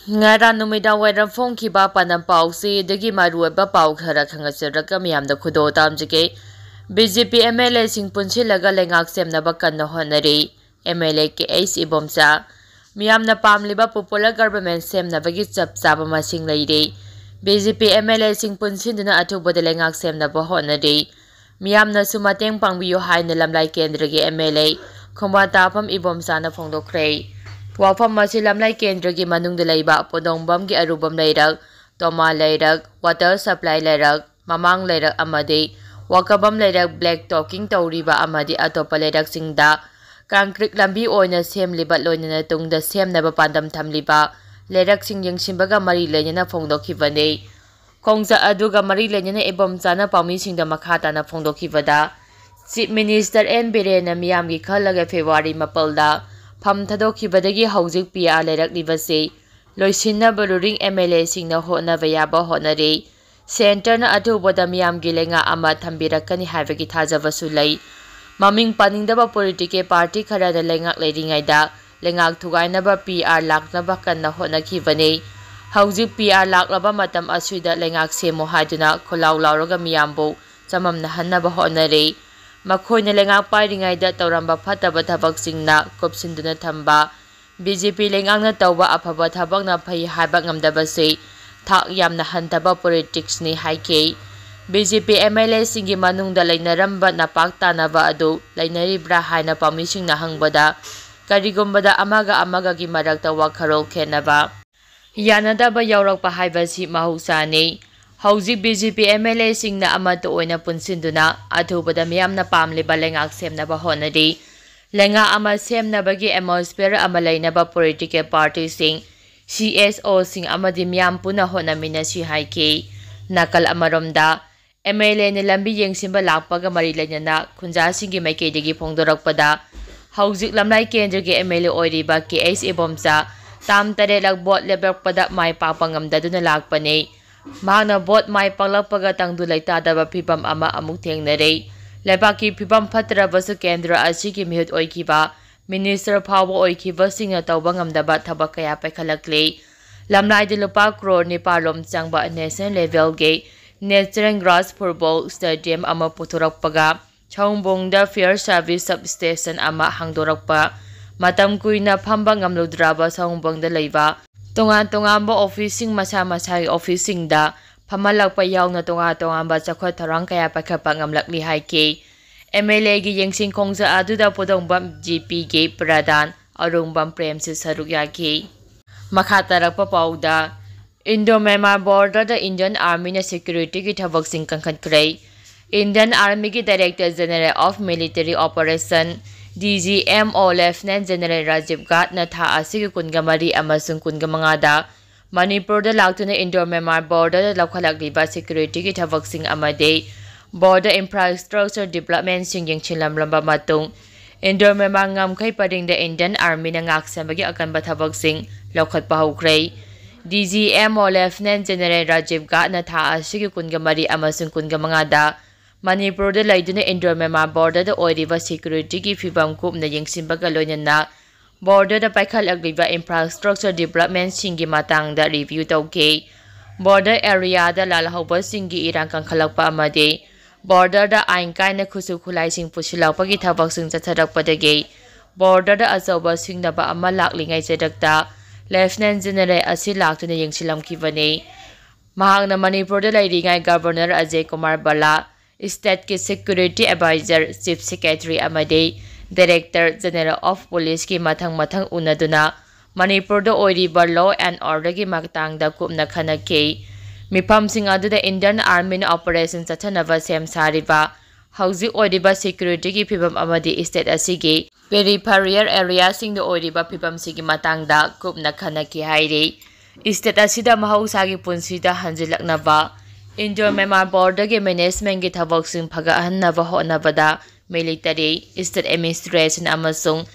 Ngara numida wairam phone kiba panam pausi degi marueba pau khara khangasiraka miyamda khudo tamjike BJP MLA sing punchilaga lengak semnaba kanna honari MLA ke ace ibomsa miyamna pamliba popular government semnabagi chap chaba masing leire BJP MLA sing punchinduna athubada lengak semnaba honari miyamna sumateng pangbiyo haina lamlai kendra ge MLA khomba tapam ibomsa na phongdokre Wafam masi lamlai kendra gi manungda laiba podongbam gi arubam lairak toma lairak water supply lairak mamang lairak amadi wakabam lairak black talking tauriba amadi atopa lairak singda concrete lambi oina semliba loinana tungda semnaba pandam thamliba lairak sing yengsimbaga mari lenyana phongdokhibane khongsa aduga mari lenyana ebom chana pami singda makhata na phongdokhibada Chief Minister N Birena miyam gi khalaga February mapalda Pham thadokibadagi hauzik pia lerak libase loisinna baruring MLA singna hona vayaba honare center na atubada miyam gilenga ama thambirakani haibagi thajaba sulai maming paningdaba political party khara da lengak leiringaida lengak thugainaba PR laknaba kanna hona khibane hauzik PR laklaba matam asuida lengak semo haiduna kholaw lawraga miyambo chamamna hannaba honare Makhoina lengak pairingaida tauramba phataba thabak singna kopsinduna thamba BJP lengakna tawba aphaba thabak na phai haiba ngamdaba se thak yamna hantaba politics ni haike BJP MLA singi manungda lainaramba napak tanaba adu lainaribra haina pamising na hangbada karigombada amaga gi marakta wakharol khenaba yanadaba yaurakpa haibasi mahusani Hauzik BJP MLA singna amato oina punsinduna athubada miyamna pamliba lengak semnaba honari lenga ama semnabagi atmosphere ama lainaba political party sing CSO sing amadi miyam puna honamina si haike nakal amaromda MLA ni lambi yengsimba lakpaga mari lanyana khunja singi maikeidagi phongdorakpada hauzik lamlai kendra ge MLA oiriba KS ibomsa tam tare lak bot lebrakpada mai papangamda duna lakpane Mahana bot mai panglakpaga tangdulay tadaba pibam ama amuk thengnare lebaki pibam phatrabasu kendra asigi mihut oikiba minister phawo oikiba singna tawba ngamdaba thabak kaya paikhalakle lamlai de lupa crore ni palom changba national level ge natural grass football stadium ama puthurakpaga chongbongda fair service substation ama hangdorakpa matam kuina phamba ngamludraba chongbongda leiba Tongan-tongamba officing masa-masai officing da pamalakpa yauna tonga-tongamba chakwa tharang kaya pakhapa ngamlakli haike MLA gi yengsing khongsa aduda podongbam GP ge pradan arungbam prem se saruk yake makhatarakpa pauda Indo-Myanmar border da Indian Army na security gi thabak sing kangkhat krai Indian Army gi Director General of Military Operation DGMO Lieutenant General Rajiv Ghat na tha asigi kungamari amasung kungamangada Manipur da laktuna Indo-Myanmar border da lakhalakliba security ki thabak sing amade border infrastructure development sing yengchilamramba matung Indo-Myanmar ngamkhai paring da Indian Army na ngaksambagi akanba thabak sing lokhatpa haukrei DGMO Lieutenant General Rajiv Ghat na tha asigi kungamari amasung kungamangada Manipur da laiduna Indo-Myanmar border da oiriba security ki fibam kupna yengsimbaga loinana border da paikhalakliba infrastructure development singi matangda review tawke border area da lalhauba singi irang kangkhalakpa amade border da ainkaina khusu khulai sing pusilakpagi thabak sing chatharakpadage border da azoba singnaba ama laklingai chedakta Lieutenant General asi laktuna yengsilamkibane mahakna Manipur da lairingai Governor Ajay Kumar Bala State ki Security Advisor Chief Secretary amade Director General of Police ki mathang unaduna Manipur da oiriba law and order ki matangda kupna khanake mifam sing aduda Indian Army na operation chathanaba sem sariba hauzik oiriba security ki phibam amade state asigi peripheral area sing da oiriba phibam sigi matangda kupna khanake haire state asida mahausagi punsida hanjilaknaba Indo-Myanmar border ge management ge thabak sing phaga hannaba honabada military state administration amasung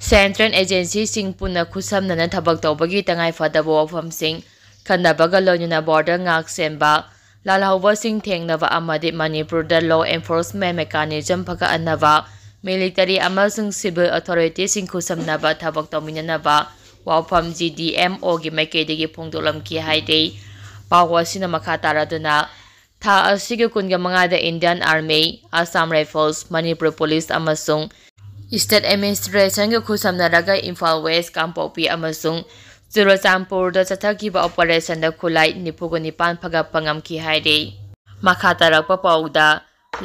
central agency sing puna khusamna na thabak tawbagi tangai fadaba wafam sing khannabaga loinuna border ngak semba lalhauba sing thengnaba amade Manipur da law enforcement mechanism phaga annaba military amasung civil authority sing khusamnaba thabak tawminanaba ꯋꯥꯐꯝ GDMO ꯒꯤ ꯃꯥꯏꯀꯩꯗꯒꯤ ꯐꯣꯡꯗꯣꯛꯂꯝꯈꯤ ꯍꯥꯏꯔꯤ ꯄꯥꯎ ꯑꯁꯤꯅ ꯃꯈꯥ ꯇꯥꯔꯗꯨꯅ ꯊꯥ ꯑꯁꯤꯒꯤ 25ꯗ Indian army Assam rifles Manipur police ꯑꯃꯁꯨꯡ ꯁ꯭ꯇꯦꯠ ꯑꯦꯗꯃꯤꯅꯤꯁꯇ꯭ꯔꯦꯁꯟꯒ ꯈꯨꯠꯁꯝꯅꯔꯒ ꯏꯝꯐꯥꯜ ꯋꯦꯁ ꯀꯥꯡꯄꯣꯛꯄꯤ ꯑꯃꯁꯨꯡ ꯆꯨꯔꯆꯥꯟꯄꯨꯔꯗ ꯆꯠꯊꯈꯤꯕ ꯑꯣꯄꯔꯦꯁꯟꯗ ꯈꯨꯠꯂꯥꯏ 49 ꯐꯒꯠꯄ ꯉꯝꯈꯤ ꯍꯥꯏꯔꯤ ꯃꯈꯥ ꯇꯥꯔꯛꯄ ꯄꯥꯎꯗ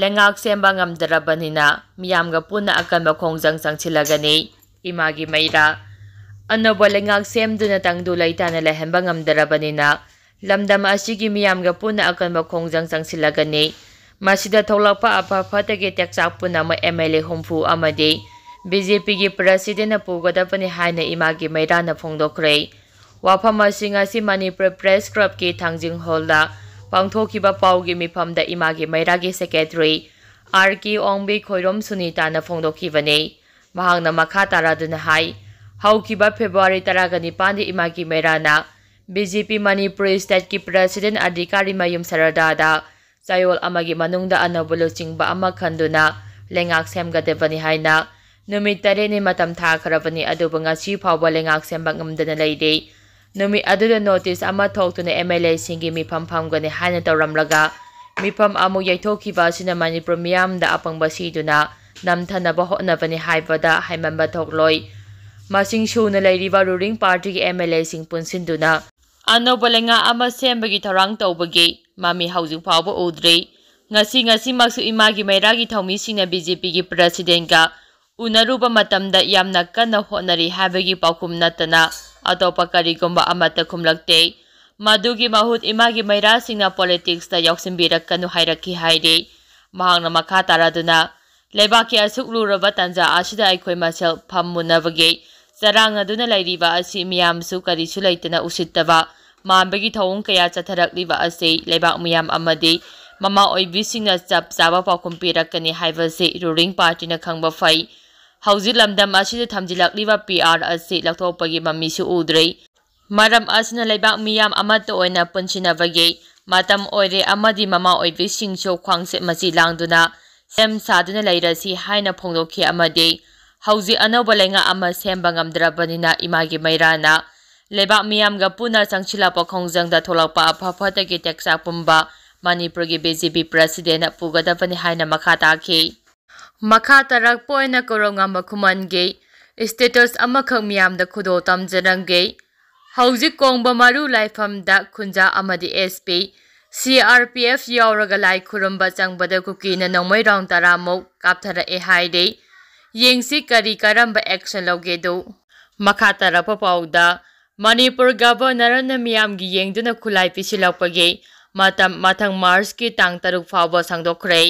ꯂꯩꯉꯥꯛ ꯁꯦꯝꯕ ꯉꯝꯗ꯭ꯔꯕꯅꯤꯅ ꯃꯤꯌꯥꯝꯒ ꯄꯨꯟꯅ ꯑꯀꯟꯕ ꯈꯣꯡꯖꯪ ꯆꯪꯁꯤꯜꯂꯒꯅꯤ ꯏꯃꯥꯒꯤ ꯃꯩꯔꯥ ꯑꯅꯧꯕ ꯂꯩꯉꯥꯛ ꯁꯦꯝꯗꯨꯅ ꯇꯪꯗꯨ ꯂꯩꯇꯥꯅ ꯂꯩꯍꯟꯕ ꯉꯝꯗ꯭ꯔꯕꯅꯤꯅ ꯂꯝꯗꯝ ꯑꯁꯤꯒꯤ ꯃꯤꯌꯥꯝꯒ ꯄꯨꯟꯅ ꯑꯀꯟꯕ ꯈꯣꯡꯖꯪ ꯆꯪꯁꯤꯜꯂꯒꯅꯤ ꯃꯁꯤꯗ ꯊꯣꯛꯂꯛꯄ ꯑꯐ ꯐꯠꯇꯒꯤ ꯇꯦꯛꯆꯥꯛ ꯄꯨꯝꯅꯃꯛ MLA 70 ꯑꯃꯗꯤ BJPꯒꯤ ꯄ꯭ꯔꯁꯤꯗꯦꯟꯠꯅ ꯄꯨꯒꯗꯕꯅꯤ ꯍꯥꯏꯅ ꯏꯃꯥꯒꯤ ꯃꯩꯔꯥꯅ ꯐꯣꯡꯗꯣꯛꯈ꯭ꯔꯦ ꯋꯥꯐꯝ ꯑꯁꯤ ꯉꯁꯤ ꯃꯅꯤꯄꯨꯔ ꯄ꯭ꯔꯦꯁ ꯀ꯭ꯂꯕꯀꯤ ꯊꯥꯡꯖꯤꯡ ꯍꯣꯜꯗ ꯄꯥꯡꯊꯣꯛꯈꯤꯕ ꯄꯥꯎꯒꯤ ꯃꯤꯐꯝꯗ ꯏꯃꯥꯒꯤ ꯃꯩꯔꯥꯒꯤ ꯁꯦꯀ꯭ꯔꯦꯇꯔꯤ RK ꯑꯣꯡꯕꯤ ꯈꯣꯏꯔꯣꯝ ꯁꯨꯅꯤꯇꯥꯅ ꯐꯣꯡꯗꯣꯛꯈꯤꯕꯅꯤ ꯃꯍꯥꯛꯅ ꯃꯈꯥ ꯇꯥꯔꯗꯨꯅ ꯍꯥꯏ ꯍꯧꯈꯤꯕ ꯐꯦꯕ꯭ꯔꯨꯋꯥꯔꯤ 19ꯗ ꯏꯃꯥꯒꯤ ꯃꯩꯔꯥꯅ BJP ꯃꯅꯤꯄꯨꯔ ꯁ꯭ꯇꯦꯠꯀꯤ ꯄ꯭ꯔꯁꯤꯗꯦꯟꯠ ꯑꯙꯤꯀꯥꯔꯤ ꯃꯌꯨꯝ ꯁꯔꯗꯥꯗ ꯆꯌꯣꯜ ꯑꯃꯒꯤ ꯃꯅꯨꯡꯗ ꯑꯅꯧꯕ ꯂꯨꯆꯤꯡꯕ ꯑꯃ ꯈꯟꯗꯨꯅ ꯂꯩꯉꯥꯛ ꯁꯦꯝꯒꯗꯕꯅꯤ ꯍꯥꯏꯅ ꯅꯨꯃꯤꯠ 8ꯅꯤ ꯃꯇꯝ ꯊꯥꯈ꯭ꯔꯕꯅꯤ ꯑꯗꯨꯕꯨ ꯉꯁꯤ ꯐꯥꯎꯕ ꯂꯩꯉꯥꯛ ꯁꯦꯝꯕ ꯉꯝꯗꯅ ꯂꯩꯔꯤ ꯅꯨꯃꯤꯠ ꯑꯗꯨꯗ ꯅꯣꯇꯤꯁ ꯑꯃ ꯊꯣꯛꯇꯨꯅ MLAꯁꯤꯡꯒꯤ ꯃꯤꯐꯝ ꯐꯝꯒꯅꯤ ꯍꯥꯏꯅ ꯇꯧꯔꯝꯂꯒ ꯃꯤꯐꯝ ꯑꯃꯨꯛ ꯌꯩꯊꯣꯛꯈꯤꯕ ꯑꯁꯤꯅ ꯃꯅꯤꯄꯨꯔ ꯃꯤꯌꯥꯝꯗ ꯑꯄꯪꯕ ꯁꯤꯗꯨꯅ ꯅꯝꯊꯅꯕ ꯍꯣꯠꯅꯕꯅꯤ ꯍꯥꯏꯕꯗ ꯍꯥꯏꯃꯟꯕ ꯊꯣꯛꯂꯣꯏ ꯃꯁꯤꯡ ꯁꯨꯅ ꯂꯩꯔꯤꯕ ꯔꯨꯂꯤꯡ ꯄꯥꯔꯇꯤꯒꯤ MLAꯁꯤꯡ ꯄꯨꯟꯁꯤꯟꯗꯨꯅ ꯑꯅꯧꯕ ꯂꯩꯉꯥꯛ ꯑꯃ ꯁꯦꯝꯕꯒꯤ ꯊꯧꯔꯥꯡ ꯇꯧꯕꯒꯤ ꯃꯃꯤ ꯍꯧꯖꯤꯛ ꯐꯥꯎꯕ ꯎꯗ꯭ꯔꯤ ꯉꯁꯤꯃꯛꯁꯨ ꯏꯃꯥꯒꯤ ꯃꯩꯔꯥꯒꯤ ꯊꯧꯃꯤꯁꯤꯡꯅ BJPꯒꯤ ꯄ꯭ꯔꯁꯤꯗꯦꯟꯠꯀ ꯎꯅꯔꯨꯕ ꯃꯇꯝꯗ ꯌꯥꯝꯅ ꯀꯟꯅ ꯍꯣꯠꯅꯔꯤ ꯍꯥꯏꯕꯒꯤ ꯄꯥꯎꯈꯨꯝ ꯅꯠꯇꯅ ꯑꯇꯣꯞꯄ ꯀꯔꯤꯒꯨꯝꯕ ꯑꯃꯠꯇ ꯈꯨꯝꯂꯛꯇꯦ ꯃꯗꯨꯒꯤ ꯃꯍꯨꯠ ꯏꯃꯥꯒꯤ ꯃꯩꯔꯥꯁꯤꯡꯅ ꯄꯣꯂꯤꯇꯤꯛꯁꯇ ꯌꯥꯎꯁꯤꯟꯕꯤꯔꯛꯀꯅꯨ ꯍꯥꯏꯔꯛꯈꯤ ꯍꯥꯏꯔꯤ ꯃꯍꯥꯛꯅ ꯃꯈꯥ ꯇꯥꯔꯗꯨꯅ ꯂꯩꯕꯥꯛꯀꯤ ꯑꯁꯨꯛ ꯂꯨꯔꯕ ꯇꯥꯟꯖꯥ ꯑꯁꯤꯗ ꯑꯩꯈꯣꯏ ꯃꯁꯦꯜ ꯐꯝꯃꯨꯟꯅꯕꯒꯤ ꯆꯔꯥꯡꯅꯗꯨꯅ ꯂꯩꯔꯤꯕ ꯑꯁꯤ ꯃꯤꯌꯥꯝꯁꯨ ꯀꯔꯤꯁꯨ ꯂꯩꯇꯅ ꯎꯁꯤꯠꯇꯕ ꯃꯥꯟꯕꯒꯤ ꯊꯧꯑꯣꯡ ꯀꯌꯥ ꯆꯠꯊꯔꯛꯂꯤꯕ ꯑꯁꯤ ꯂꯩꯕꯥꯛ ꯃꯤꯌꯥꯝ ꯑꯃꯗꯤ ꯃꯃꯥ ꯑꯣꯏꯕꯤꯁꯤꯡꯅ ꯆꯞ ꯆꯥꯕ ꯄꯥꯎꯈꯨꯝ ꯄꯤꯔꯛꯀꯅꯤ ꯍꯥꯏꯕꯁꯤ ꯔꯨꯂꯤꯡ ꯄꯥꯔꯇꯤꯅ ꯈꯪꯕ ꯐꯩ ꯍꯧꯖꯤꯛ ꯂꯝꯗꯝ ꯑꯁꯤꯗ ꯊꯝꯖꯤꯜꯂꯛꯂꯤꯕ PR ꯑꯁꯤ ꯂꯧꯊꯣꯛꯄꯒꯤ ꯃꯃꯤꯁꯨ ꯎꯗ꯭ꯔꯤ ꯃꯔꯝ ꯑꯁꯤꯅ ꯂꯩꯕꯥꯛ ꯃꯤꯌꯥꯝ ꯑꯃꯠꯇ ꯑꯣꯏꯅ ꯄꯨꯟꯁꯤꯟꯅꯕꯒꯤ ꯃꯇꯝ ꯑꯣꯏꯔꯦ ꯑꯃꯗꯤ ꯃꯃꯥ ꯑꯣꯏꯕꯤꯁꯤꯡꯁꯨ ꯈ꯭ꯋꯥꯡꯆꯦꯠ ꯃꯆꯤ ꯂꯥꯡꯗꯨꯅ ꯁꯦꯝ ꯁꯥꯗꯨꯅ ꯂꯩꯔꯁꯤ ꯍꯥꯏꯅ ꯐꯣꯡꯗꯣꯛꯈꯤ ꯑꯃꯗꯤ ꯍꯧꯖꯤꯛ ꯑꯅꯧꯕ ꯂꯩꯉꯥꯛ ꯑꯃ ꯁꯦꯝꯕ ꯉꯝꯗ꯭ꯔꯕꯅꯤꯅ ꯏꯃꯥꯒꯤ ꯃꯩꯔꯥꯅ ꯂꯩꯕꯥꯛ ꯃꯤꯌꯥꯝꯒ ꯄꯨꯟꯅ ꯆꯪꯁꯤꯜꯂꯛꯄ ꯈꯣꯡꯖꯪꯗ ꯊꯣꯛꯂꯛꯄ ꯑꯐ ꯐꯠꯇꯒꯤ ꯇꯦꯛꯆꯥꯛ ꯄꯨꯝꯕ ꯃꯅꯤꯄꯨꯔꯒꯤ BJP ꯄ꯭ꯔꯁꯤꯗꯦꯟꯠꯅ ꯄꯨꯒꯗꯕꯅꯤ ꯍꯥꯏꯅ ꯃꯈꯥ ꯇꯥꯈꯤ ꯃꯈꯥ ꯇꯥꯔꯛꯄ ꯑꯣꯏꯅ ꯀꯣꯔꯧꯉꯥꯟꯕ ꯈꯨꯃꯟꯒꯤ ꯁ꯭ꯇꯦꯇꯁ ꯑꯃꯈꯛ ꯃꯤꯌꯥꯝꯗ ꯈꯨꯗꯣꯜ ꯇꯝꯖꯔꯝꯒꯦ ꯍꯧꯖꯤꯛ ꯀꯣꯡꯕ ꯃꯔꯨ ꯂꯥꯏꯐꯝꯗ ꯈꯨꯟꯖꯥ ꯑꯃꯗꯤ SP CRPF ꯌꯥꯎꯔꯒ ꯂꯥꯏ ꯈꯨꯔꯨꯝꯕ ꯆꯪꯕꯗ ꯀꯨꯀꯤꯅ ꯅꯣꯡꯃꯩ ꯔꯥꯎꯟ 10ꯃꯨꯛ ꯀꯥꯞꯊꯔꯛꯑꯦ ꯍꯥꯏꯔꯤ ꯌꯦꯡꯁꯤ ꯀꯔꯝꯕ ꯑꯦꯛꯁꯟ ꯂꯧꯒꯦꯗꯨ ꯃꯈꯥ ꯇꯥꯔꯛꯄ ꯄꯥꯎꯗ ꯃꯅꯤꯄꯨꯔ ꯒꯕꯔꯅꯔꯅ ꯃꯤꯌꯥꯝꯒꯤ ꯌꯦꯡꯗꯨꯅ ꯈꯨꯠꯂꯥꯏ ꯄꯤꯁꯤꯜꯂꯛꯄꯒꯤ ꯃꯇꯝ ꯃꯊꯪ ꯃꯥꯔꯆꯀꯤ ꯇꯥꯡ 3 ꯐꯥꯎꯕ ꯁꯥꯡꯗꯣꯛꯈ꯭ꯔꯦ